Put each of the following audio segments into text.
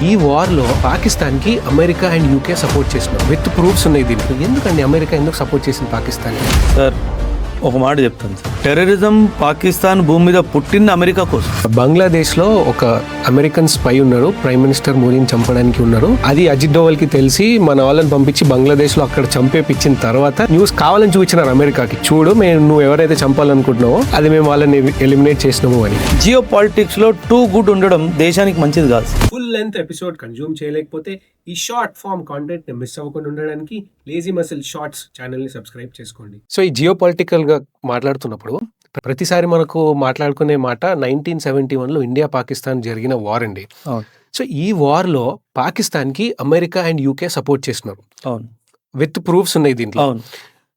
ఈ వార్ లో పాకిస్తాన్ కి అమెరికా అండ్ యూకే సపోర్ట్ చేసినారు. విత్ ప్రూఫ్స్ ఉన్నాయి దీంట్లో. ఎందుకండి అమెరికా ఎందుకు సపోర్ట్ చేసింది పాకిస్తాన్? సార్ ఒక మాట చెప్తాను సార్, టెర్రరిజం పాకిస్తాన్ భూమి మీద పుట్టింది అమెరికా కోసం. బంగ్లాదేశ్ లో ఒక అమెరికన్ స్పై ఉన్నారు, ప్రైమ్ మినిస్టర్ మోదీని చంపడానికి ఉన్నారు. అది అజిత్ డోవల్ కి తెలిసి మన వాళ్ళని పంపించి బంగ్లాదేశ్ లో అక్కడ చంపేపించిన తర్వాత న్యూస్ కావాలని చూపించినారు అమెరికాకి, చూడు మేము నువ్వు ఎవరైతే చంపాలనుకుంటున్నావో అది మేము వాళ్ళని ఎలిమినేట్ చేసినాము అని. జియో పాలిటిక్స్ లో టూ గుడ్ ఉండడం దేశానికి మంచిది కాదు. ఫుల్ లెంత్ ఎపిసోడ్ కన్జ్యూమ్ చేయలేకపోతే ఈ షార్ట్ ఫామ్ కాంటెంట్ ని మిస్ అవ్వకుండా ఉండడానికి లేజీ మసిల్ షార్ట్స్ ఛానల్ ని సబ్స్క్రైబ్ చేసుకోండి. సో ఈ జియో పొలిటికల్ గా మాట్లాడుతున్నప్పుడు ప్రతిసారి మనకు మాట్లాడుకునే మాట 1971 లో ఇండియా పాకిస్తాన్ జరిగిన వార్ అండి. సో ఈ వార్ లో పాకిస్తాన్ కి అమెరికా అండ్ యూకే సపోర్ట్ చేసినారు. అవును, విత్ ప్రూఫ్స్ ఉన్నాయి దీంట్లో. అవును.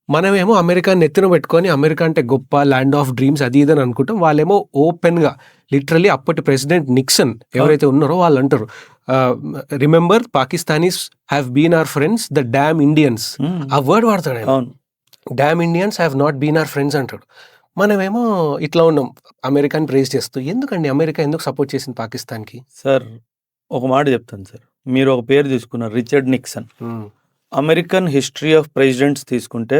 మనమేమో అమెరికా నెత్తిన పెట్టుకొని అమెరికా అంటే గొప్ప, ల్యాండ్ ఆఫ్ డ్రీమ్స్, అది ఇదని అనుకుంటాం. వాళ్ళేమో ఓపెన్ గా లిటరలీ అప్పటి ప్రెసిడెంట్ నిక్సన్ ఎవరైతే ఉన్నారో వాళ్ళు అంటారు, remember Pakistanis have been our friends, the damn Indians. ఆ వర్డ్ వాడతాడు ఆయన. Damn Indians have not been our friends అంటాడు. మనమేమో ఇట్లా ఉన్నాం అమెరికాని ప్రైజ్ చేస్తూ. ఎందుకండి అమెరికా ఎందుకు సపోర్ట్ చేసింది పాకిస్తాన్కి? సార్ ఒక మాట చెప్తాను సార్, మీరు ఒక పేరు తీసుకున్నారు, Richard Nixon. American history of presidents తీసుకుంటే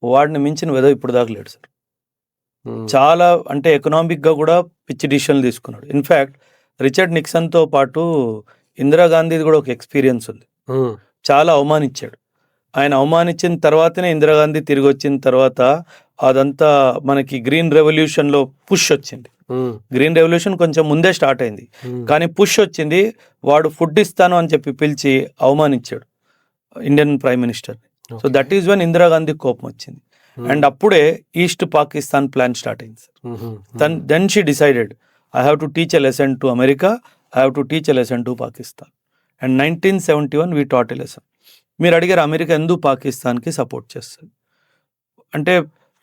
వాడిని మించిన వెదో ఇప్పుడు దాకా లేడు సార్. చాలా అంటే ఎకనామిక్గా కూడా పిచ్చి డిసిషన్లు తీసుకున్నాడు. ఇన్ఫ్యాక్ట్ రిచర్డ్ నిక్సన్తో పాటు ఇందిరాగాంధీది కూడా ఒక ఎక్స్పీరియన్స్ ఉంది. చాలా అవమానించాడు. ఆయన అవమానించిన తర్వాతనే ఇందిరాగాంధీ తిరిగి వచ్చిన తర్వాత అదంతా మనకి గ్రీన్ రెవల్యూషన్లో పుష్ వచ్చింది. గ్రీన్ రెవల్యూషన్ కొంచెం ముందే స్టార్ట్ అయింది, కానీ పుష్ వచ్చింది. వాడు ఫుడ్ ఇస్తాను అని చెప్పి పిలిచి అవమానించాడు Indian prime minister. So that is when Indira Gandhi కోపం వచ్చింది. అండ్ అప్పుడే ఈస్ట్ పాకిస్తాన్ ప్లాన్ స్టార్ట్ అయింది sir. Then she decided, I have to teach a lesson to America, I have to teach a lesson to Pakistan. And 1971 we taught a lesson. మీరు అడిగారు America ఎందుకు పాకిస్తాన్కి support చేస్తుంది అంటే,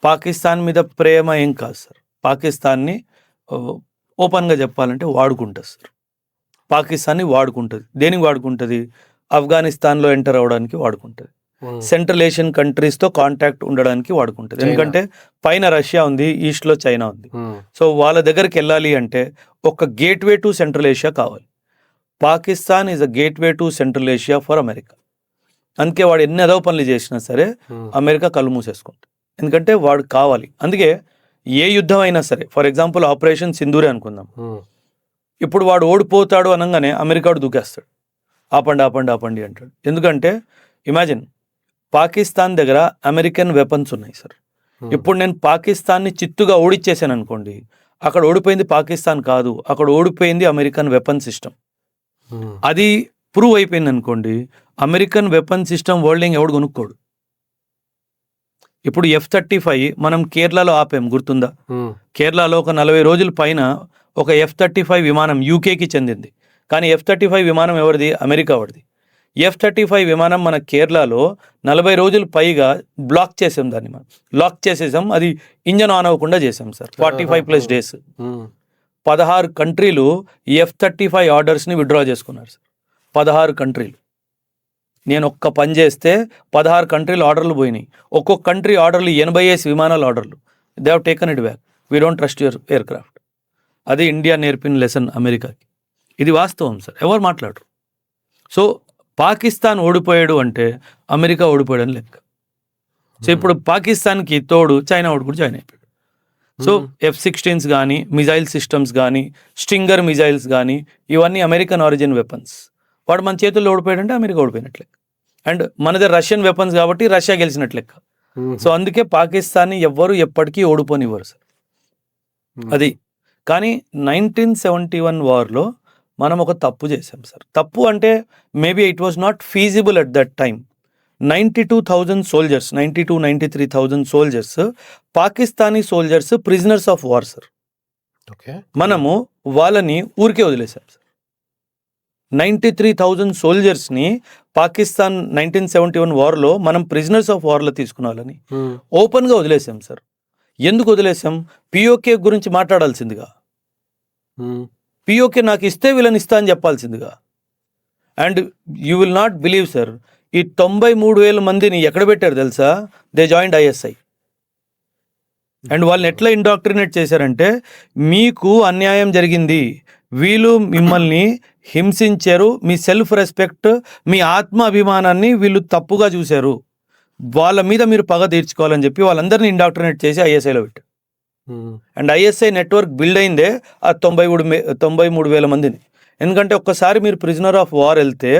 పాకిస్తాన్ మీద ప్రేమ ఏం కాదు సార్. పాకిస్తాన్ని ఓపెన్గా చెప్పాలంటే వాడుకుంటుంది సార్. పాకిస్తాన్ని వాడుకుంటుంది. దేనికి వాడుకుంటుంది? ఆఫ్ఘనిస్తాన్లో ఎంటర్ అవ్వడానికి వాడుకుంటుంది. సెంట్రల్ ఏషియన్ కంట్రీస్తో కాంటాక్ట్ ఉండడానికి వాడుకుంటుంది. ఎందుకంటే పైన రష్యా ఉంది, ఈస్ట్లో చైనా ఉంది. సో వాళ్ళ దగ్గరికి వెళ్ళాలి అంటే ఒక గేట్వే టు సెంట్రల్ ఏషియా కావాలి. Pakistan is a gateway to central Asia for America. అందుకే వాడు ఎన్ని అదవ పనులు చేసినా సరే అమెరికా కళ్ళు మూసేసుకుంటుంది. ఎందుకంటే వాడు కావాలి. అందుకే ఏ యుద్ధం అయినా సరే, ఫర్ ఎగ్జాంపుల్ ఆపరేషన్ సింధూరే అనుకుందాం. ఇప్పుడు వాడు ఓడిపోతాడు అనగానే అమెరికాడు దూకేస్తాడు, ఆపండి ఆపండి ఆపండి అంటాడు. ఎందుకంటే ఇమాజిన్, పాకిస్తాన్ దగ్గర అమెరికన్ వెపన్స్ ఉన్నాయి సార్. ఇప్పుడు నేను పాకిస్తాన్ని చిత్తుగా ఓడిచ్చేసాను అనుకోండి, అక్కడ ఓడిపోయింది పాకిస్తాన్ కాదు, అక్కడ ఓడిపోయింది అమెరికన్ వెపన్ సిస్టమ్. అది ప్రూవ్ అయిపోయింది అనుకోండి, అమెరికన్ వెపన్ సిస్టమ్ వరల్డ్ ఎవడు కొనుక్కోడు. ఇప్పుడు F-35 మనం కేరళలో ఆపాం, గుర్తుందా? కేరళలో ఒక 40 రోజుల పైన ఒక F-35 విమానం యూకేకి చెందింది. కానీ F-35 విమానం ఎవరిది? అమెరికా వాడిది. F-35 విమానం మన కేరళలో 40 రోజులు పైగా బ్లాక్ చేసాం. దాన్ని మనం లాక్ చేసేసాం. అది ఇంజన్ ఆన్ అవ్వకుండా చేసాం సార్. 45+ డేస్. 16 కంట్రీలు F-35 ఆర్డర్స్ని విత్డ్రా చేసుకున్నారు సార్. 16 కంట్రీలు. నేను ఒక్క పని చేస్తే 16 కంట్రీలు ఆర్డర్లు పోయినాయి. ఒక్కొక్క కంట్రీ ఆర్డర్లు 80 విమానాల ఆర్డర్లు. They have taken it back. We don't trust your air craft. అది ఇండియా నేర్పిన లెసన్ అమెరికాకి. ఇది వాస్తవం సార్, ఎవరు మాట్లాడరు. సో పాకిస్తాన్ ఓడిపోయాడు అంటే అమెరికా ఓడిపోయాడని లెక్క. సో ఇప్పుడు పాకిస్తాన్కి తోడు చైనా కూడా జాయిన్ అయిపోయాడు. సో F-16s కానీ, మిజైల్ సిస్టమ్స్ కానీ, స్టింగర్ మిజైల్స్ కానీ, ఇవన్నీ అమెరికన్ ఆరిజిన్ వెపన్స్. వాడు మన చేతుల్లో ఓడిపోయాడంటే అమెరికా ఓడిపోయినట్లే. అండ్ మనది రష్యన్ వెపన్స్ కాబట్టి రష్యా గెలిచినట్లు లెక్క. సో అందుకే పాకిస్తాన్ని ఎవ్వరు ఎప్పటికీ ఓడిపోనివ్వరు సార్. అది. కానీ 1971 వార్లో మనం ఒక తప్పు చేసాం సార్. తప్పు అంటే maybe it was not feasible at that time. 92,000 soldiers, 93,000 soldiers, Pakistani soldiers prisoners of war sir. మనము వాళ్ళని ఊరికే వదిలేసాం సార్. 93,000 సోల్జర్స్ని పాకిస్తాన్ 1971 వార్లో మనం ప్రిజనర్స్ ఆఫ్ వార్లో తీసుకున్న వాళ్ళని ఓపెన్గా వదిలేసాం సార్. ఎందుకు వదిలేసాం? పిఓకే గురించి మాట్లాడాల్సిందిగా. పిఓకే నాకు ఇస్తే వీళ్ళని ఇస్తా అని చెప్పాల్సిందిగా. And you will not believe sir, ఈ 93,000 మందిని ఎక్కడ పెట్టారు తెలుసా? They joined ISI. అండ్ వాళ్ళని ఎట్లా ఇండాక్ట్రినేట్ చేశారంటే, మీకు అన్యాయం జరిగింది, వీళ్ళు మిమ్మల్ని హింసించారు, మీ సెల్ఫ్ రెస్పెక్ట్, మీ ఆత్మ అభిమానాన్ని వీళ్ళు తప్పుగా చూశారు, వాళ్ళ మీద మీరు పగ తీర్చుకోవాలని చెప్పి వాళ్ళందరినీ ఇండాక్ట్రినేట్ చేసి ఐఎస్ఐలో పెట్టారు. అండ్ ఐఎస్ఐ నెట్వర్క్ బిల్డ్ అయిందే ఆ 93,000 మందిని. ఎందుకంటే ఒక్కసారి మీరు ప్రిజనర్ ఆఫ్ వార్ వెళ్తే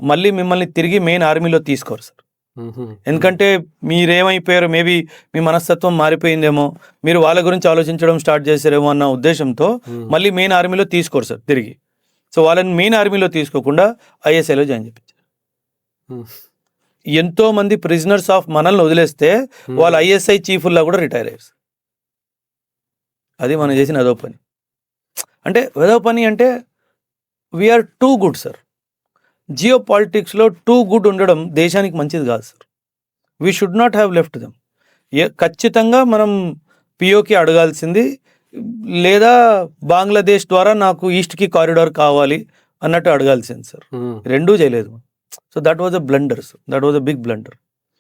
మళ్ళీ మిమ్మల్ని తిరిగి మెయిన్ ఆర్మీలో తీసుకోరు సార్. ఎందుకంటే మీరేమైపోయారు, మేబీ మీ మనస్తత్వం మారిపోయిందేమో, మీరు వాళ్ళ గురించి ఆలోచించడం స్టార్ట్ చేశారేమో అన్న ఉద్దేశంతో మళ్ళీ మెయిన్ ఆర్మీలో తీసుకోరు సార్ తిరిగి. సో వాళ్ళని మెయిన్ ఆర్మీలో తీసుకోకుండా ఐఎస్ఐలో జాయిన్ చేయించారు. ఎంతో మంది ప్రిజనర్స్ ఆఫ్ మనల్ని వదిలేస్తే వాళ్ళు ఐఎస్ఐ చీఫ్లా కూడా రిటైర్ అయ్యారు. అది మనం చేసిన అదో పని. అంటే ఏదో పని అంటే వీఆర్ టూ గుడ్ సార్. జియో పాలిటిక్స్లో టూ గుడ్ ఉండడం దేశానికి మంచిది కాదు sir. We should not have left them. ఖచ్చితంగా మనం పిఓకి అడగాల్సింది, లేదా బంగ్లాదేశ్ ద్వారా నాకు ఈస్ట్కి కారిడార్ కావాలి అన్నట్టు అడగాల్సింది సార్. రెండూ చేయలేదు. So that was a blunder sir, that was a big blunder.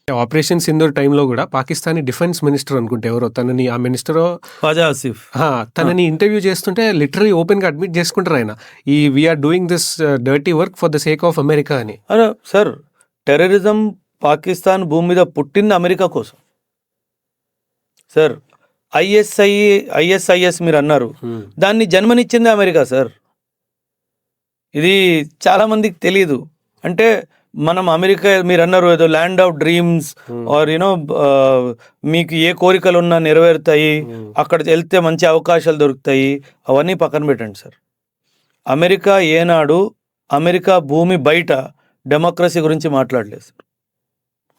Operation Sindoor టైంలో కూడా పాకిస్తానీ డిఫెన్స్ మినిస్టర్ అనుకుంటే ఎవరో తనని, ఆ మినిస్టర్ ఖాజా ఆసిఫ్ తనని ఇంటర్వ్యూ చేస్తుంటే లిటరలీ ఓపెన్ గా అడ్మిట్ చేసుకుంటారు ఆయన, ఈ we are doing this dirty work for the sake of America అని. అరే సార్, టెర్రరిజం పాకిస్తాన్ భూమి మీద పుట్టింది అమెరికా కోసం సార్. ఐఎస్ఐఎస్ మీరు అన్నారు, దాన్ని జన్మనిచ్చింది అమెరికా సార్. ఇది చాలా మందికి తెలియదు. అంటే మనం అమెరికా, మీరు అన్నారు ఏదో land of dreams or you know మీకు ఏ కోరికలు ఉన్నా నెరవేరుతాయి, అక్కడ వెళ్తే మంచి అవకాశాలు దొరుకుతాయి, అవన్నీ పక్కన పెట్టండి సార్. అమెరికా ఏనాడు అమెరికా భూమి బయట డెమోక్రసీ గురించి మాట్లాడలేదు సార్.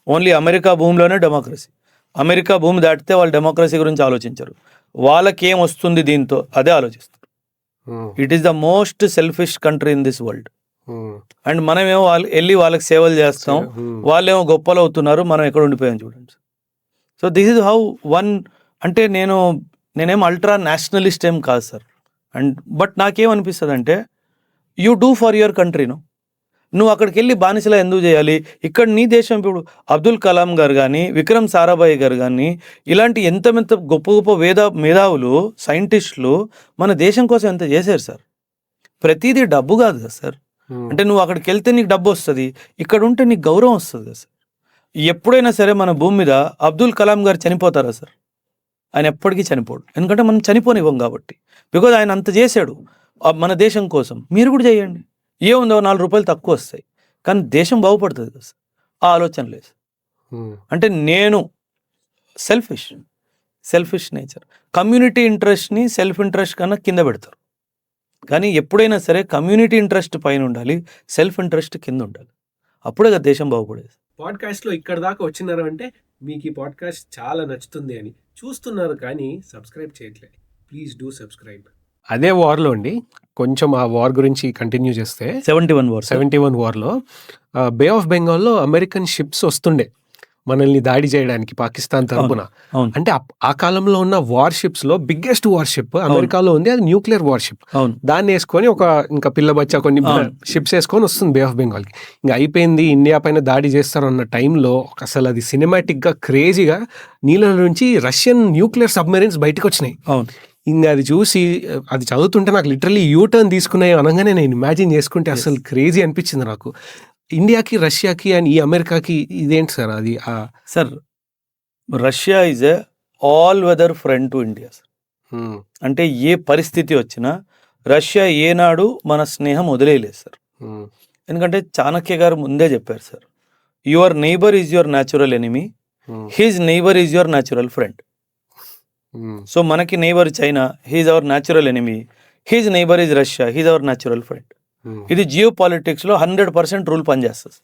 ఓన్లీ అమెరికా భూమిలోనే డెమోక్రసీ. అమెరికా భూమి దాటితే వాళ్ళు డెమోక్రసీ గురించి ఆలోచించరు. వాళ్ళకి ఏం వస్తుంది దీంతో అదే ఆలోచిస్తారు. It is the most selfish country in this world. And మనమేమో వెళ్ళి వాళ్ళకి సేవలు చేస్తాం, వాళ్ళేమో గొప్పలు అవుతున్నారు, మనం ఎక్కడ ఉండిపోయాం చూడండి. So this is how one. అంటే నేనేం అల్ట్రా నేషనలిస్ట్ ఏం కాదు సార్. అండ్ బట్ నాకేమనిపిస్తుంది అంటే, యూ డూ ఫర్ యువర్ కంట్రీను. నువ్వు అక్కడికి వెళ్ళి బానిసలా ఎందుకు చేయాలి? ఇక్కడ నీ దేశం, ఇప్పుడు అబ్దుల్ కలాం గారు కానీ, విక్రమ్ సారాభాయ్ గారు కానీ, ఇలాంటి ఎంత గొప్ప గొప్ప మేధావులు, సైంటిస్టులు మన దేశం కోసం ఎంత చేశారు సార్. ప్రతిదీ డబ్బు కాదు కదా సార్. అంటే నువ్వు అక్కడికి వెళ్తే నీకు డబ్బు వస్తుంది, ఇక్కడ ఉంటే నీకు గౌరవం వస్తుంది కదా సార్. ఎప్పుడైనా సరే మన భూమి మీద అబ్దుల్ కలాం గారు చనిపోతారా సార్? ఆయన ఎప్పటికీ చనిపోడు. ఎందుకంటే మనం చనిపోనివ్వం కాబట్టి. బికాజ్ ఆయన అంత చేశాడు మన దేశం కోసం. మీరు కూడా చేయండి. ఏముందో 4 రూపాయలు తక్కువ వస్తాయి, కానీ దేశం బాగుపడుతుంది కదా సార్. ఆ ఆలోచన లేదు. అంటే నేను సెల్ఫిష్ నేచర్. కమ్యూనిటీ ఇంట్రెస్ట్ని సెల్ఫ్ ఇంట్రెస్ట్ కన్నా కింద పెడతారు. కానీ ఎప్పుడైనా సరే కమ్యూనిటీ ఇంట్రెస్ట్ పైన ఉండాలి, సెల్ఫ్ ఇంట్రెస్ట్ కింద ఉండాలి. అప్పుడే కదా దేశం బాగుపడేది. పాడ్కాస్ట్లో ఇక్కడ దాకా వచ్చినారు అంటే మీకు ఈ పాడ్కాస్ట్ చాలా నచ్చుతుంది అని చూస్తున్నారు, కానీ సబ్స్క్రైబ్ చేయట్లేదు. Please do subscribe. అదే వార్లో అండి, కొంచెం ఆ వార్ గురించి కంటిన్యూ చేస్తే 71 వార్లో బే ఆఫ్ బెంగాల్లో అమెరికన్ షిప్స్ వస్తుండే మనల్ని దాడి చేయడానికి పాకిస్తాన్ తరపున. అంటే ఆ కాలంలో ఉన్న వార్షిప్స్ లో బిగ్గెస్ట్ వార్షిప్ అమెరికాలో ఉంది, అది న్యూక్లియర్ వార్షిప్. దాన్ని వేసుకొని ఇంకా పిల్ల బచ్చా కొన్ని షిప్స్ వేసుకొని వస్తుంది బే ఆఫ్ బెంగాల్ కి. ఇంకా అయిపోయింది, ఇండియా పైన దాడి చేస్తారు అన్న టైంలో అసలు అది సినిమాటిక్ గా క్రేజీగా నీళ్ళ నుంచి రష్యన్ న్యూక్లియర్ సబ్మెరీన్స్ బయటకు వచ్చినాయి. ఇంకా అది చూసి, అది చదువుతుంటే నాకు లిటరలీ యూటర్న్ తీసుకున్నాయి అనగానే నేను ఇమాజిన్ చేసుకుంటే అసలు క్రేజీ అనిపించింది నాకు. ఇండియాకి, రష్యాకి అండ్ ఈ అమెరికాకి ఇదేంటి సార్ అది? Sir, Russia is a all weather friend to India sir. అంటే ఏ పరిస్థితి వచ్చినా రష్యా ఏనాడు మన స్నేహం వదిలేయలేదు సార్. ఎందుకంటే చాణక్య గారు ముందే చెప్పారు sir, your neighbour is your natural enemy, his neighbour is your natural friend. So మనకి neighbour China, he's our natural enemy, his neighbour is Russia, he's our natural friend. ఇది జియో పాలిటిక్స్ లో 100% rule పనిచేస్తుంది.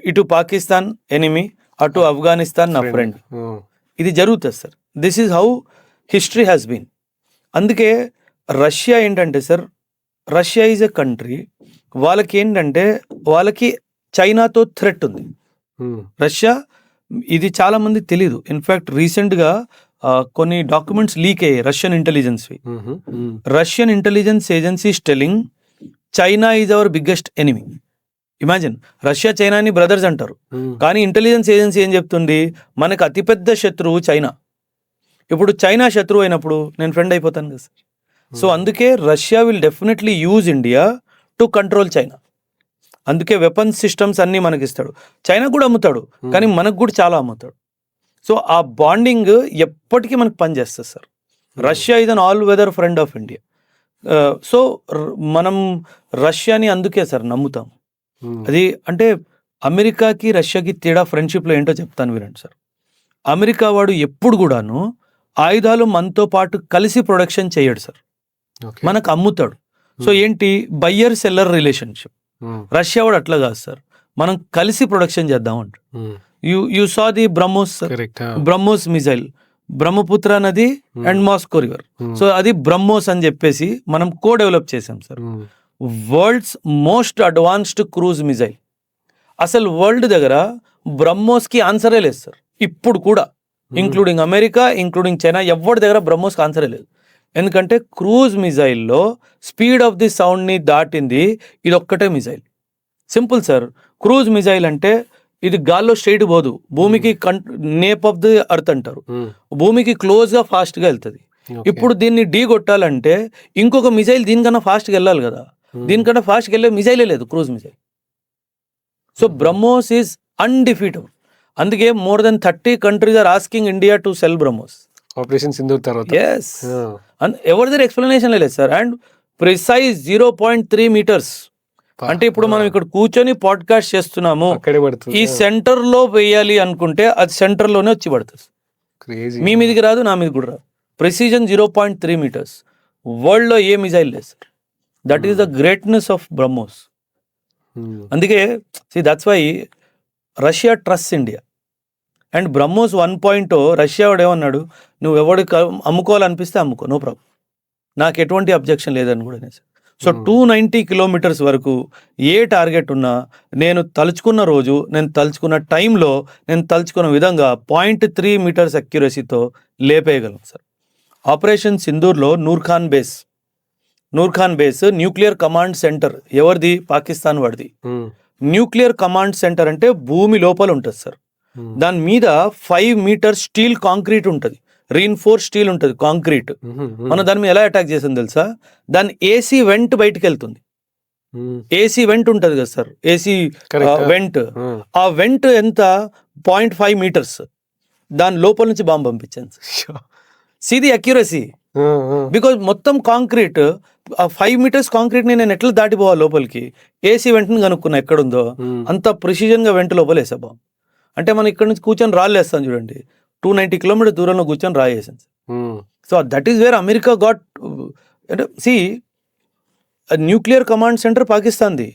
ఇటు Pakistan enemy, అటు ఆఫ్ఘనిస్తాన్ నా friend. ఇది జరుగుతుంది sir. This is how history has been. అందుకే రష్యా ఏంటంటే sir, Russia is a country, వాళ్ళకి ఏంటంటే వాళ్ళకి చైనాతో థ్రెట్ ఉంది. రష్యా, ఇది చాలా మంది తెలీదు. ఇన్ఫాక్ట్ రీసెంట్గా కొన్ని డాక్యుమెంట్స్ లీక్ అయ్యాయి Russian intelligence. Russian intelligence agency telling China is our biggest enemy. Imagine, Russia చైనాని బ్రదర్స్ అంటారు, కానీ ఇంటెలిజెన్స్ ఏజెన్సీ ఏం చెప్తుంది, మనకు అతిపెద్ద శత్రువు చైనా. ఇప్పుడు చైనా శత్రువు అయినప్పుడు నేను ఫ్రెండ్ అయిపోతాను కదా సార్. సో అందుకే Russia will definitely use India to control China. అందుకే వెపన్స్ సిస్టమ్స్ అన్నీ మనకి ఇస్తాడు. చైనా కూడా అమ్ముతాడు, కానీ మనకు కూడా చాలా అమ్ముతాడు. సో ఆ బాండింగ్ ఎప్పటికీ మనకు పనిచేస్తుంది sir. Russia is an all weather friend of India. So మనం రష్యాని అందుకే సార్ నమ్ముతాం. అది అంటే అమెరికాకి రష్యాకి తేడా ఫ్రెండ్షిప్లో ఏంటో చెప్తాను వినండి సార్. అమెరికా వాడు ఎప్పుడు కూడాను ఆయుధాలు మనతో పాటు కలిసి ప్రొడక్షన్ చేయడు సార్, మనకు అమ్ముతాడు. సో ఏంటి, బయ్యర్ సెల్లర్ రిలేషన్షిప్. రష్యా వాడు అట్లా కాదు సార్, మనం కలిసి ప్రొడక్షన్ చేద్దాం అంటాడు. You saw the BrahMos, BrahMos missile, Brahmaputra నది అండ్ మాస్కో రివర్. సో అది బ్రహ్మోస్ అని చెప్పేసి మనం డెవలప్ చేసాం sir. World's most advanced cruise missile. అసలు వరల్డ్ దగ్గర బ్రహ్మోస్కి ఆన్సరే లేదు సార్ ఇప్పుడు కూడా, ఇంక్లూడింగ్ అమెరికా, ఇంక్లూడింగ్ చైనా, ఎవరి దగ్గర బ్రహ్మోస్కి ఆన్సరే లేదు. ఎందుకంటే క్రూజ్ మిజైల్లో స్పీడ్ ఆఫ్ ది సౌండ్ని దాటింది ఇది ఒక్కటే missile. Simple sir, cruise missile అంటే ఇది గాల్లో స్ట్రైట్ పోదు, భూమికి నేప్ ఆఫ్ ది అర్త్ అంటారు, భూమికి క్లోజ్గా ఫాస్ట్గా వెళ్తుంది. ఇప్పుడు దీన్ని ఢీ కొట్టాలంటే ఇంకొక మిజైల్ దీనికన్నా ఫాస్ట్గా వెళ్ళాలి కదా, దీనికన్నా ఫాస్ట్గా వెళ్ళే మిజైలే లేదు cruise missile. So BrahMos is undefeatable. అందుకే more than 30 countries are asking India to sell BrahMos. Operation Sindoor తర్వాత ఎస్, ఎవరి దగ్గర ఎక్స్ప్లెనేషన్ లేదు సార్. And precise 0.3 meters. అంటే ఇప్పుడు మనం ఇక్కడ కూర్చొని పాడ్కాస్ట్ చేస్తున్నాము, ఈ సెంటర్ లో వేయాలి అనుకుంటే అది సెంటర్ లోనే వచ్చి పడుతుంది. మీ మీదికి రాదు, నా మీద కూడా రాదు. Precision 0.3 meters. వరల్డ్ లో ఏ మిజైల్ లేదు sir. That is the greatness of BrahMos. అందుకే that's why Russia trust India. And BrahMos 1.0 Russia వాడు ఏమన్నాడు, నువ్వు ఎవరికి అమ్ముకోవాలనిపిస్తే అమ్ముకో, నో ప్రాబ్లం, నాకు ఎటువంటి అబ్జెక్షన్ లేదని కూడా అనేసి. సో 290 kilometers వరకు ఏ టార్గెట్ ఉన్నా నేను తలుచుకున్న రోజు, నేను తలుచుకున్న టైంలో, నేను తలుచుకున్న విధంగా 0.3 meters అక్యురసీతో లేపేయగలం సార్. ఆపరేషన్ సింధూర్లో Nur Khan base nuclear command centre ఎవరిది, పాకిస్తాన్ వాడిది. న్యూక్లియర్ కమాండ్ సెంటర్ అంటే భూమి లోపల ఉంటుంది సార్. దాని మీద 5 meters స్టీల్ కాంక్రీట్ ఉంటుంది, రీఇన్ఫోర్స్ స్టీల్ ఉంటుంది, కాంక్రీట్. మనం దాని మీద ఎలా అటాక్ చేసాం తెలుసా, దాని ఏసీ వెంట్ బయటకు వెళ్తుంది. ఏసీ వెంట్ ఉంటుంది కదా సార్, ఏసీ వెంట్. ఆ వెంట్ ఎంత, 0.5 meters. దాని లోపల నుంచి బాంబు పంపించాను సార్. సీది అక్యురసీ, బికాజ్ మొత్తం కాంక్రీట్, ఆ 5 meters కాంక్రీట్ ని నేను ఎట్లా దాటిపోవాలి లోపలికి, ఏసీ వెంటనే కనుక్కున్నా ఎక్కడుందో, అంత ప్రిసిజన్ గా వెంట లోపల వేసా బాంబు. అంటే మనం ఇక్కడ నుంచి కూర్చొని రాళ్ళేస్తాం చూడండి, 290 kilometers దూరంలో కూర్చొని రాయేసాను. So that is where America got. See nuclear command centre పాకిస్తాన్ది,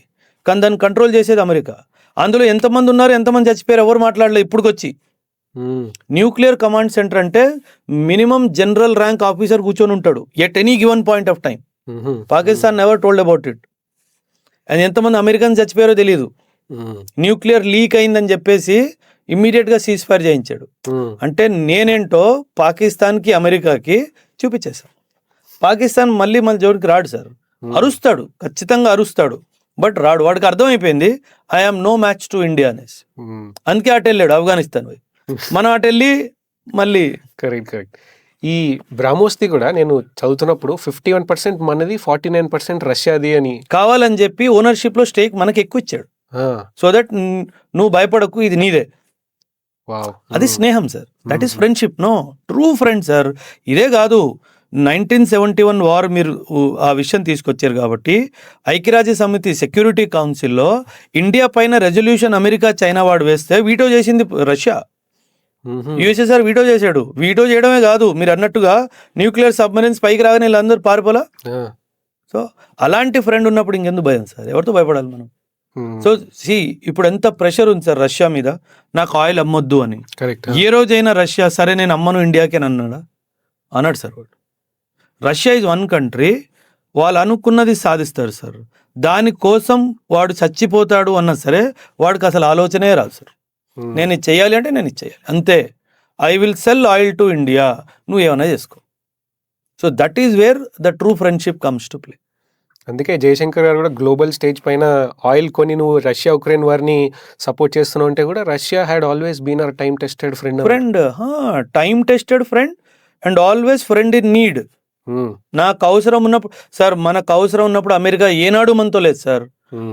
కానీ దాన్ని కంట్రోల్ చేసేది అమెరికా. అందులో ఎంతమంది ఉన్నారు, ఎంతమంది చచ్చిపోయారు, ఎవరు మాట్లాడలేదు ఇప్పుడుకొచ్చి. న్యూక్లియర్ కమాండ్ సెంటర్ అంటే మినిమం జనరల్ ర్యాంక్ ఆఫీసర్ కూర్చొని ఉంటాడు at any given point of time. Pakistan never told about it. And ఎంతమంది అమెరికన్స్ చచ్చిపోయారో తెలియదు. న్యూక్లియర్ లీక్ అయిందని చెప్పేసి ఇమ్మీడియట్ గా సీజ్ ఫైర్ చేయించాడు. అంటే నేనేంటో పాకిస్తాన్కి అమెరికాకి చూపించేశాను. పాకిస్తాన్ మళ్ళీ మన జోడికి రాడు సార్, అరుస్తాడు, ఖచ్చితంగా అరుస్తాడు, బట్ రాడు. వాడికి అర్థమైపోయింది I'm no match to India అనేసి. అందుకే అటు వెళ్ళాడు ఆఫ్ఘనిస్తాన్ పోయి, మనం అటు వెళ్ళి మళ్ళీ. కరెక్ట్. ఈ బ్రాహ్మోస్ది కూడా నేను చదువుతున్నప్పుడు 51% మనది, 49% రష్యాది అని, కావాలని చెప్పి ఓనర్షిప్ లో స్టేక్ మనకి ఎక్కువ ఇచ్చాడు. సో దట్ నువ్వు భయపడకు, ఇది నీదే. అది స్నేహం sir, that is friendship. No, true friend sir. ఇదే కాదు, 1971 వార్ మీరు ఆ విషయం తీసుకొచ్చారు కాబట్టి ఐక్యరాజ్య సమితి సెక్యూరిటీ కౌన్సిల్లో ఇండియా పైన రెజల్యూషన్ అమెరికా చైనా వాడు వేస్తే వీటో చేసింది రష్యా. యూఎస్ఎస్ఆర్ వీటో చేశాడు. వీటో చేయడమే కాదు, మీరు అన్నట్టుగా న్యూక్లియర్ సబ్మరీన్స్ పైకి రాగానే వీళ్ళందరూ పారిపోలా. సో అలాంటి ఫ్రెండ్ ఉన్నప్పుడు ఇంకెందుకు భయం సార్, ఎవరితో భయపడాలి మనం. సో ఇప్పుడు ఎంత ప్రెషర్ ఉంది సార్ రష్యా మీద, నాకు ఆయిల్ అమ్మొద్దు అని. ఏ రోజైనా రష్యా సరే నేను అమ్మను ఇండియాకి అన్నాడా? అన్నాడు సార్. వాడు రష్యా ఈజ్ వన్ కంట్రీ, వాళ్ళు అనుకున్నది సాధిస్తారు సార్. దానికోసం వాడు చచ్చిపోతాడు అన్నా సరే వాడికి అసలు ఆలోచనే రాదు సార్. నేను ఇది చేయాలి అంటే నేను ఇది చేయాలి అంతే. I will sell oil to India, నువ్వు ఏమైనా చేసుకో. So that is wear the true friendship comes to play. అందుకే జయశంకర్ గారు కూడా గ్లోబల్ స్టేజ్ పైన ఆయిల్ కొని నువ్వు రష్యా ఉక్రెయిన్ వారిని సపోర్ట్ చేస్తున్నావు అంటే కూడా Russia had always been our time tested friend. Time tested friend and always friend in need. నాకు అవసరం ఉన్నప్పుడు సార్, మనకు అవసరం ఉన్నప్పుడు అమెరికా ఏనాడు మనతో లేదు సార్.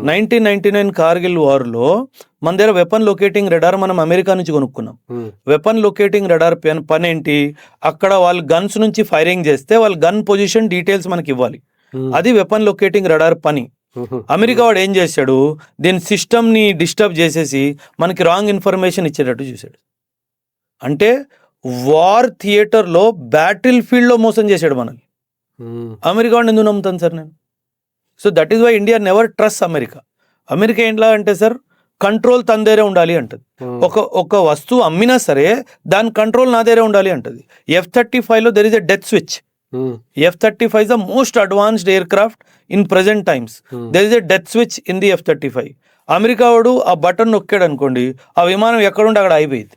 1999 కార్గిల్ వార్లో మన దగ్గర వెపన్ లొకేటింగ్ రెడార్ మనం అమెరికా నుంచి కొనుక్కున్నాం. వెపన్ లొకేటింగ్ రెడార్ పని ఏంటి? అక్కడ వాళ్ళు గన్స్ నుంచి ఫైరింగ్ చేస్తే వాళ్ళ గన్ పొజిషన్ డీటెయిల్స్ మనకి ఇవ్వాలి. అది వెపన్ లొకేటింగ్ రెడార్ పని. అమెరికా వాడు ఏం చేశాడు, దీని సిస్టమ్ ని డిస్టర్బ్ చేసేసి మనకి రాంగ్ ఇన్ఫర్మేషన్ ఇచ్చేటట్టు చూశాడు. అంటే వార్ థియేటర్ లో, బ్యాటిల్ ఫీల్డ్ లో మోసం చేశాడు మనకి. అమెరికా వాడిని ఎందుకు నమ్ముతాను సార్ నేను? So that is why India never trust America. America ఏంట్లా అంటే సార్, కంట్రోల్ తన దగ్గరే ఉండాలి అంటది. ఒక వస్తువు అమ్మినా సరే దాని కంట్రోల్ నా దగ్గరే ఉండాలి అంటది. F-35 లో there is a death switch. F-35 is the most advanced aircraft in present times. There is a death switch in the F-35. America వాడు ఆ బటన్ నొక్కాడు అనుకోండి, ఆ విమానం ఎక్కడుంటే అక్కడ అయిపోయింది.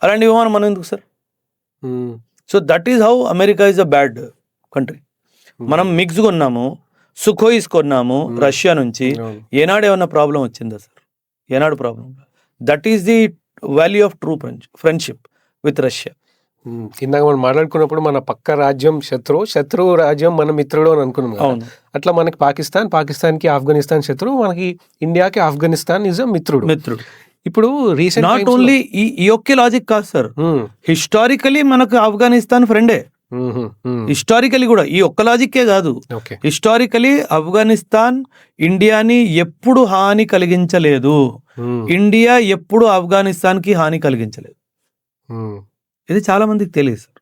అలాంటి విమానం మనం ఎందుకు sir? So that is how America is a bad country. మనం మిక్స్ కొన్నాము, సుఖోయిస్ కొన్నాము రష్యా నుంచి. ఏనాడు ఏమన్నా ప్రాబ్లం వచ్చిందా సార్? ఏనాడు problem? That is the value of true friendship with Russia. ఇందాక మనం మాట్లాడుకున్నప్పుడు మన పక్క రాజ్యం శత్రువు రాజ్యం మన మిత్రుడు అని అనుకున్నాం కదా. అట్లా మనకి పాకిస్తాన్కి ఆఫ్ఘనిస్తాన్ శత్రువు, మనకి ఇండియాకి ఆఫ్ఘనిస్తాన్ ఇస్ మిత్రుడు. ఇప్పుడు రీసెంట్ నాట్ ఓన్లీ ఈ ఒకే లాజిక్ కాదు సార్, హిస్టారికలీ మనకు ఆఫ్ఘనిస్తాన్ ఫ్రెండే. హిస్టారికలీ కూడా ఈ ఒక్క లాజిక్కే కాదు, హిస్టారికలీ ఆఫ్ఘనిస్తాన్ ఇండియాని ఎప్పుడు హాని కలిగించలేదు. ఇండియా ఎప్పుడు ఆఫ్ఘనిస్తాన్ కి హాని కలిగించలేదు. ఇది చాలా మందికి తెలియదు సార్.